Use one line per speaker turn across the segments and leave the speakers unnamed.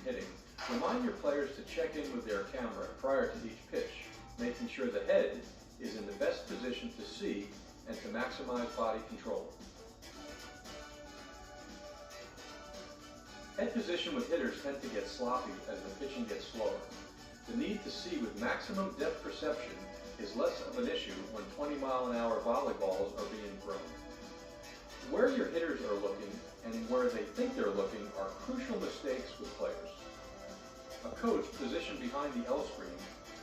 hitting, remind your players to check in with their camera prior to each pitch, making sure the head is in the best position to see and to maximize body control. Head position with hitters tend to get sloppy as the pitching gets slower. The need to see with maximum depth perception is less of an issue when 20-mile-an-hour volleyballs are being thrown. Where your hitters are looking and where they think they're looking are crucial mistakes with players. A coach positioned behind the L screen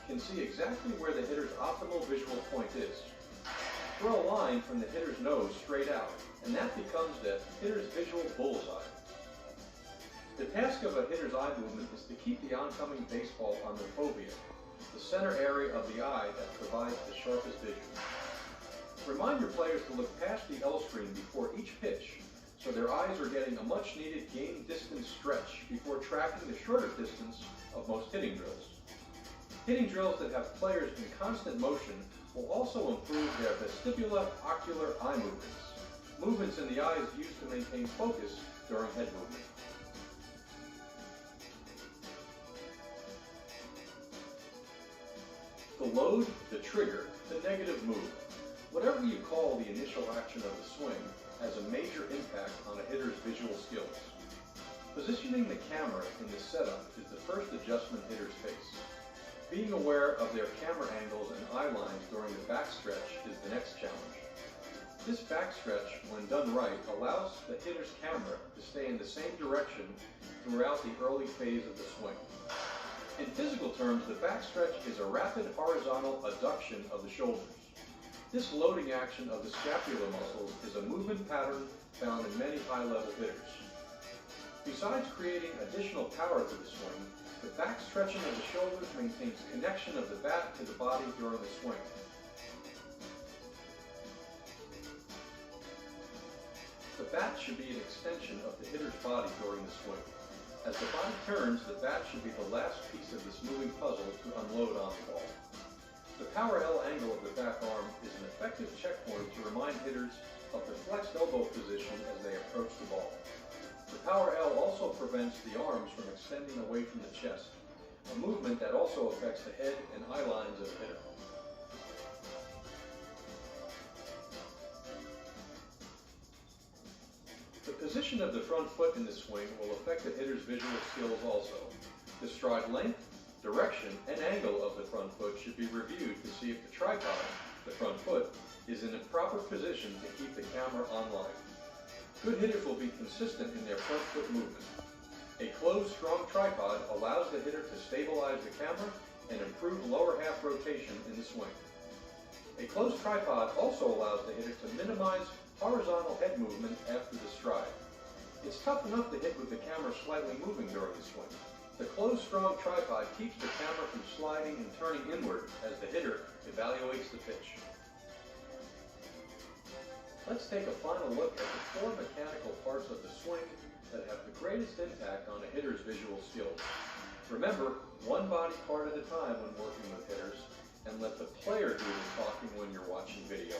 can see exactly where the hitter's optimal visual point is. Throw a line from the hitter's nose straight out, and that becomes the hitter's visual bullseye. The task of a hitter's eye movement is to keep the oncoming baseball on the fovea, the center area of the eye that provides the sharpest vision. Remind your players to look past the L screen before each pitch, so their eyes are getting a much-needed game distance stretch before tracking the shorter distance of most hitting drills. Hitting drills that have players in constant motion will also improve their vestibular-ocular eye movements in the eyes used to maintain focus during head movement. The load, the trigger, the negative move. Whatever you call the initial action of the swing has a major impact on a hitter's visual skills. Positioning the camera in the setup is the first adjustment hitters face. Being aware of their camera angles and eye lines during the backstretch is the next challenge. This backstretch, when done right, allows the hitter's camera to stay in the same direction throughout the early phase of the swing. In physical terms, the backstretch is a rapid horizontal adduction of the shoulders. This loading action of the scapular muscles is a movement pattern found in many high-level hitters. Besides creating additional power to the swing, the backstretching of the shoulders maintains connection of the bat to the body during the swing. The bat should be an extension of the hitter's body during the swing. As the body turns, the bat should be the last piece of this moving puzzle to unload on the ball. The power L angle of the back arm is an effective checkpoint to remind hitters of the flexed elbow position as they approach the ball. The power L also prevents the arms from extending away from the chest, a movement that also affects the head and eye lines of the hitter. The position of the front foot in the swing will affect the hitter's visual skills also. The stride length, direction, and angle of the front foot should be reviewed to see if the tripod, the front foot, is in a proper position to keep the camera online. Good hitters will be consistent in their front foot movement. A closed, strong tripod allows the hitter to stabilize the camera and improve lower half rotation in the swing. A closed tripod also allows the hitter to minimize horizontal head movement after the stride. It's tough enough to hit with the camera slightly moving during the swing. The closed, strong tripod keeps the camera from sliding and turning inward as the hitter evaluates the pitch. Let's take a final look at the 4 mechanical parts of the swing that have the greatest impact on a hitter's visual skills. Remember, one body part at a time when working with hitters, and let the player do the talking when you're watching video.